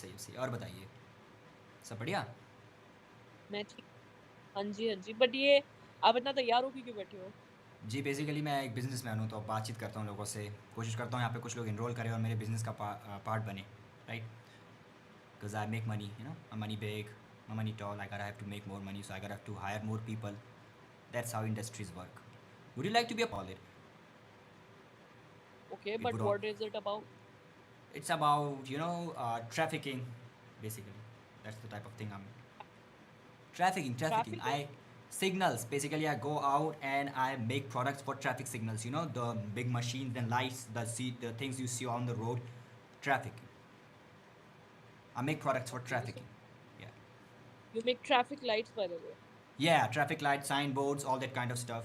सही सही। और बताइए, सब बढ़िया? मैं ठीक। हाँ जी, हाँ जी, बट ये आप इतना तैयार होके क्यों बैठे हो? जी बेसिकली मैं एक बिज़नेसमैन हूँ, तो बातचीत करता हूँ लोगों से, कोशिश करता हूँ यहाँ पे कुछ लोग इनरोल करें और मेरे बिज़नेस का पार्ट बने, right? Because I make money, my money big, my money tall, I gotta have to make more money, so I gotta have to hire more people. That's how industries work. Would you like to be a part of it? Okay, It but would all, what is it about? it's about, trafficking, basically. That's the type of thing I'm trafficking. Traffic? I signals, basically I go out and I make products for traffic signals, the big machines and lights, the things you see on the road. Trafficking. I make products for Okay, so trafficking. Yeah. you make traffic lights, by the way. Yeah, traffic lights, signboards, all that kind of stuff.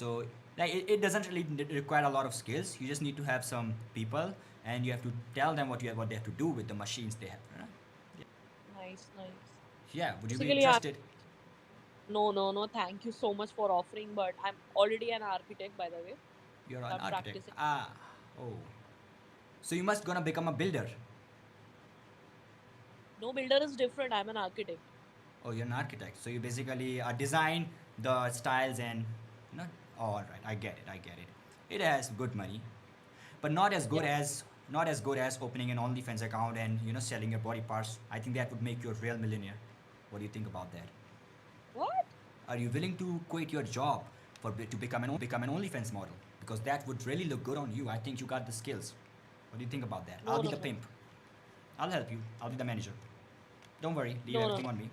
So like it doesn't really require a lot of skills. You just need to have some people, and you have to tell them what they have to do with the machines they have. Right? Nice, nice. Yeah, would you be Basically, I'm interested? no, no, no. Thank you so much for offering, but I'm already an architect, by the way. You're So an I'm architect. practicing. Ah, oh. So you must gonna become a builder. No, builder is different. I'm an architect. Oh, you're an architect. So you basically design the styles and, you know. Oh, all right, I get it. I get it. It has good money, but Yeah. not as good as opening an OnlyFans account and selling your body parts. I think that would make you a real millionaire. What do you think about that? What? Are you willing to quit your job to become an OnlyFans model? Because that would really look good on you. I think you got the skills. What do you think about that? I'll No, be no, the no, pimp. I'll help you. I'll be the manager. Don't worry, leave no, no, everything no. on me.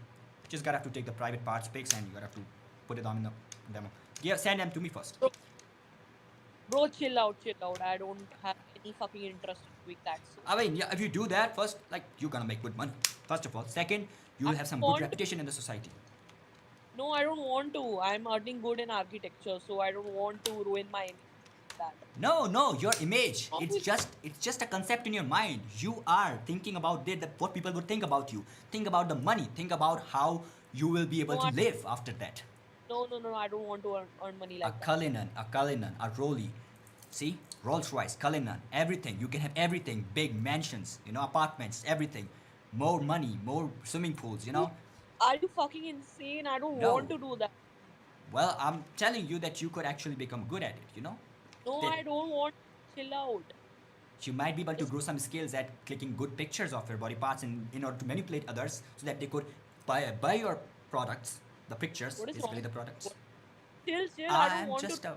Just gotta have to take the private parts pics and you gotta have to put it on in the demo. Yeah, send them to me first. Bro, bro, chill out, chill out. I don't have any fucking interest in doing that. So I mean, yeah, if you do that first, like you're gonna make good money. First of all, second, you I will have some good want to. reputation in the society. No, I don't want to. I'm earning good in architecture, so I don't want to ruin my image like that. No, no, your image. Wrong It's with just it's just a concept in your mind. You are thinking about what people would think about you. Think about the money. Think about how you will be able no, to live after that. no. I don't want to earn money A like that. Cullinan, a Rolly. See? Rolls Royce, Cullinan, everything. You can have everything. Big mansions, apartments, everything. More money, more swimming pools, You, are you fucking insane? I don't No. want to do that. Well, I'm telling you that you could actually become good at it. No, That I don't want. Chill out. you might be able to Just grow some skills at clicking good pictures of your body parts in order to manipulate others so that they could buy your products, the pictures, what is basically wrong? the products. What, chill, chill. I don't I'm want to. just a.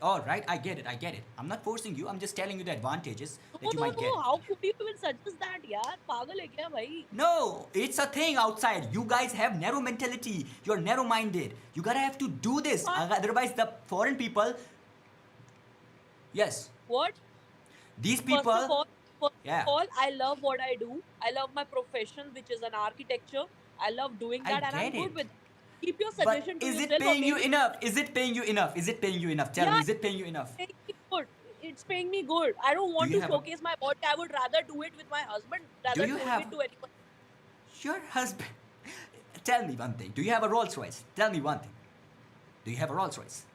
All right, I get it. I get it. I'm not forcing you. I'm just telling you the advantages No, that you no, might get. no. How could you even suggest that, यार? पागल है क्या भाई? No, it's a thing outside. You guys have narrow mentality. You're narrow minded. You gotta have to do this. What? Otherwise, the foreign people, yes, What? these First of people, all, first of yeah, all, I love what I do. I love my profession, which is an architecture. I love doing I that, and I'm get good it. with it. Keep your But suggestion to is it yourself, or paying you maybe enough? Is it paying you enough? Is it paying you enough? Tell yeah, me, is it paying you enough? it's paying me good. It's paying me good. I don't Do want you to have a. showcase my body. I would rather do it with my husband Do rather you showing have. it to anyone. Your husband. Tell me one thing. Do you have a Rolls Royce? Tell me one thing. Do you have a Rolls Royce?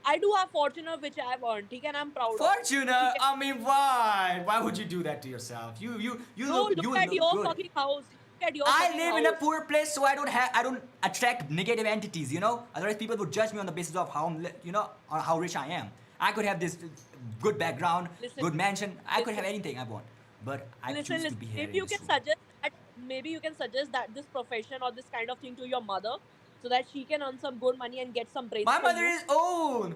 I do have Fortuner, which I have earned, okay, and I'm proud of it. Fortuna, Okay? I mean, why? Why would you do that to yourself? You Bro, look look you at look your good. fucking house. Look at your I fucking live in a house. poor place, so I don't attract negative entities. Otherwise, people would judge me on the basis of how or how rich I am. I could have this good background, Listen, good mansion. I could listen, have anything I want, but I choose to listen. be here Maybe in you this can room. suggest that. Maybe you can suggest that this profession or this kind of thing to your mother, so that she can earn some good money and get some brains My for mother you. is old.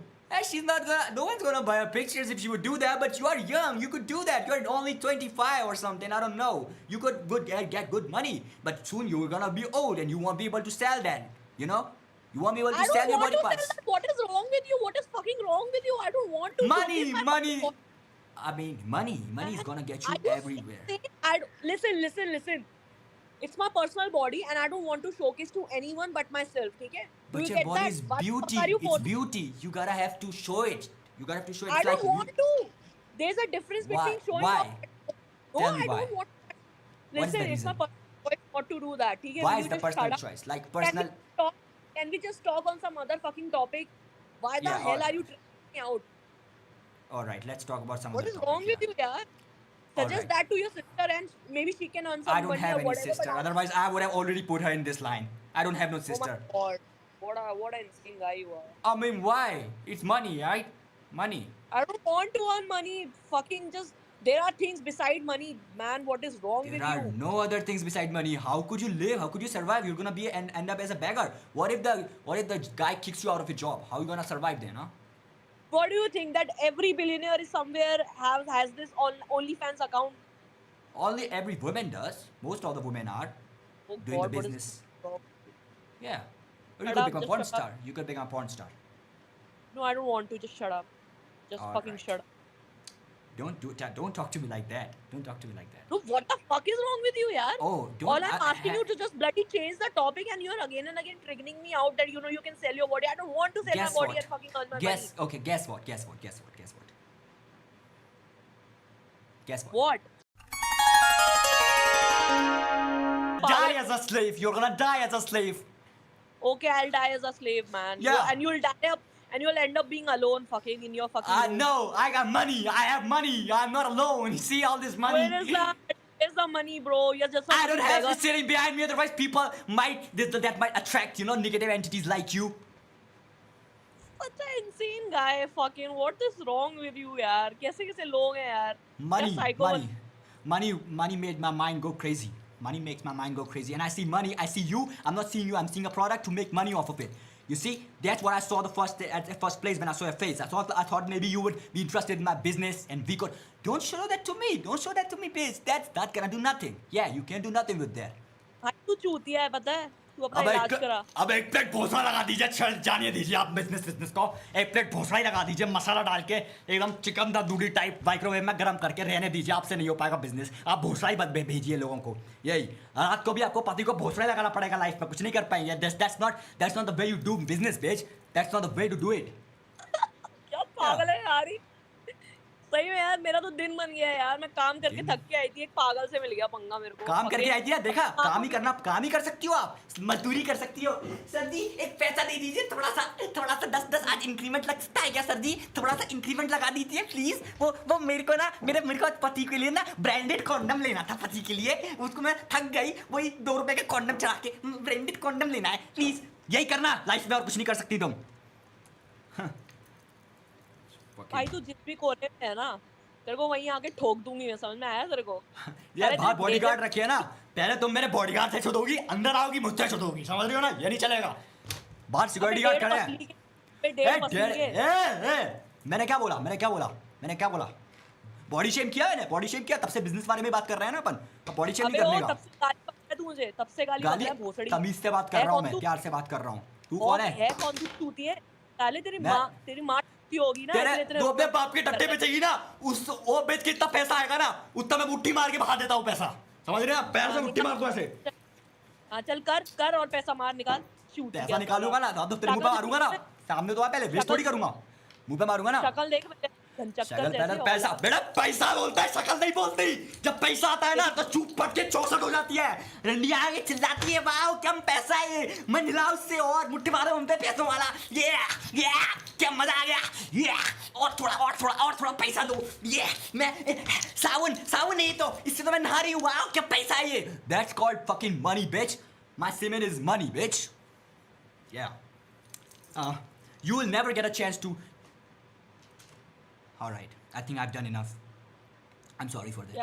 She's not gonna. No one's gonna buy her pictures if she would do that. But you are young. You could do that. You're only 25 or something. I don't know. You could get good money. But soon you're gonna be old and you won't be able to sell that. You won't be able to I sell don't your want body to sell parts. that. What is wrong with you? What is fucking wrong with you? I don't want to showcase Money, my fucking money. body. I mean, money is Man, gonna get are you you everywhere. insane? Listen. It's my personal body, and I don't want to showcase to anyone but myself. Okay? Do But you your get body that? is Why the fuck are beauty. you It's forcing? beauty. You gotta have to show it. You gotta have to show it. I It's like don't want to. There's a difference why? between showing off. Why? No, Tell me I why. don't want. What is Listen, the it's my reason? personal choice not to do that. Okay? Will Why is you the just shut personal up? choice? Like Can we personal. talk? Can we just talk on some other fucking topic? Why the Yeah, all hell are right. you tripping me out? All right, let's talk about some What other is topic. wrong with Yeah. you, yeah? Suggest Alright. that to your sister, and maybe she can earn I some don't money have or any whatever. sister. But Otherwise, I would have already put her in this line. I don't have no oh my sister. god, what an insane guy you are. I mean, why? It's money, right? Money. I don't want to earn money. Fucking just there are things beside money, man. What is wrong There with are you? no other things beside money. How could you live? How could you survive? You're gonna be and end up as a beggar. What if the guy kicks you out of your job? How are you gonna survive then, huh? What do you think that every billionaire is somewhere has this on OnlyFans account? Only every woman does. Most of the women are Oh doing the God, what is business. wrong? Yeah. Or you Shut could up, become a just porn shut up. star. You could become a porn star. No, I don't want to. Just shut up. Just All fucking right. shut up. Don't talk to me like that. Don't talk to me like that. No, what the fuck is wrong with you, yaar? Oh, don't. All I'm asking you to just bloody change the topic, and you're again and again triggering me out that you can sell your body. I don't want to sell Guess my body what? and fucking earn my Guess. money. Okay. Guess what? Guess what? Guess what? Guess what? Guess what? What? Die as a slave. You're gonna die as a slave. Okay, I'll die as a slave, man. Yeah. And you'll die up, and you'll end up being alone, fucking in your fucking room. No, I got money. I have money. I'm not alone. You see all this money? Where is that? Where's the money, bro? You're just a I don't fucking have beggar. it sitting behind me. Otherwise, people that might attract negative entities like you. Such an insane guy. Fucking what is wrong with you, यार? कैसे लोग हैं यार? Money, You're psycho. money made my mind go crazy. Money makes my mind go crazy. And I see money. I see you. I'm not seeing you. I'm seeing a product to make money off of it. You see, that's what I saw at the first place when I saw your face. I thought maybe you would be interested in my business and we could. Don't show that to me. Don't show that to me, please. That's not gonna do nothing. Yeah, you can't do nothing with that. भाई तू चूतिया है पता है? तू अपना इलाज करा. अब एक प्लेट भोसड़ा लगा दीजिए. जानिए दीजिए आप बिजनेस को. एक प्लेट भोसड़ा ही लगा दीजिए, मसाला डाल के एकदम चिकन तंदूरी टाइप माइक्रोवेव में गर्म करके रहने दीजिए. आपसे नहीं हो पाएगा बिजनेस. आप भोसड़ा ही भेजिए लोगों को. यही रात को भी आपको पति को भोसड़ा लगाना पड़ेगा. लाइफ में कुछ नहीं कर पाएंगे. That's not the way you do business, bitch. That's not the way to do it. क्या पागल है यार? सही में यार मेरा तो दिन बन गया है यार. मैं काम करके थक के आई थी, एक पागल से मिल गया पंगा मेरे को. काम करके आई थी. देखा, काम ही कर सकती हो आप. मजदूरी कर सकती हो. सर जी एक पैसा दे दीजिए. थोड़ा सा 10 आज इंक्रीमेंट लग सकता है क्या सर जी? थोड़ा सा इंक्रीमेंट लगा दीजिए प्लीज. वो मेरे को पति के लिए ना ब्रांडेड कॉन्डम लेना था. पति के लिए उसको मैं थक गई. वही 2 रुपए के कॉन्डम चढ़ा के ब्रांडेड कॉन्डम लेना है प्लीज. यही करना लाइफ में, और कुछ नहीं कर सकती तुम. भाई तू जिस भी कोने में है ना, तेरे को वहीं आके ठोक दूंगी मैं. समझ में आया तेरे को? यार बाहर बॉडीगार्ड रखिए ना. पहले तुम मेरे बॉडीगार्ड से छुड़ोगी, अंदर आओगी मुझसे छुड़ोगी. समझ रही हो ना? ये नहीं चलेगा. बाहर सिक्योरिटी गार्ड खड़े हैं. मैंने क्या बोला? बॉडी शेम किया. तब से बिजनेस बारे में बात कर रहे हैं ना अपन. अब बॉडी शेम नहीं करने का. तब से गाली गाली है भोसड़ी. तमीज से बात कर रहा हूँ मैं. प्यार से बात कर रहा हूँ. तू कौन है? कौन तू चूती है? पहले तेरी माँ होगी ना. तेरे अपने बाप के टट्टे बेचेगी ना. वो बेच के इतना पैसा आएगा ना, उतना मैं मुट्ठी मार के भगा देता हूँ पैसा. समझ रहे हैं? पैर से मुट्ठी मार दो ऐसे. हाँ चल कर और पैसा मार निकाल. पैसा निकालूंगा ना तो तेरे मुंह पे मारूंगा ना. सामने तो आ, पहले वेस्ट थोड़ी करूंगा. मुंह पे मारूंगा ना. शक्ल देख शक्ल पहले पैसा. बेटा पैसा बोलता है, शक्ल नहीं बोलती. जब पैसा आता है ना तो चुप पट के चौसठ हो जाती है. रंडिया आगे चिल्लाती है, वाओ कम पैसा है. मैं मिलाओ उससे और मुट्ठी मारो उन पे पैसों वाला. ये क्या मजा आ गया. ये और थोड़ा पैसा दो. ये मैं सावन नहीं तो इससे तो मैं नहा रही हूँ. वाओ क्या पैसा है ये. That's called fucking money, bitch. My semen is money, bitch. Yeah. You will never get a chance to. Alright, I think I've done enough. I'm sorry for that.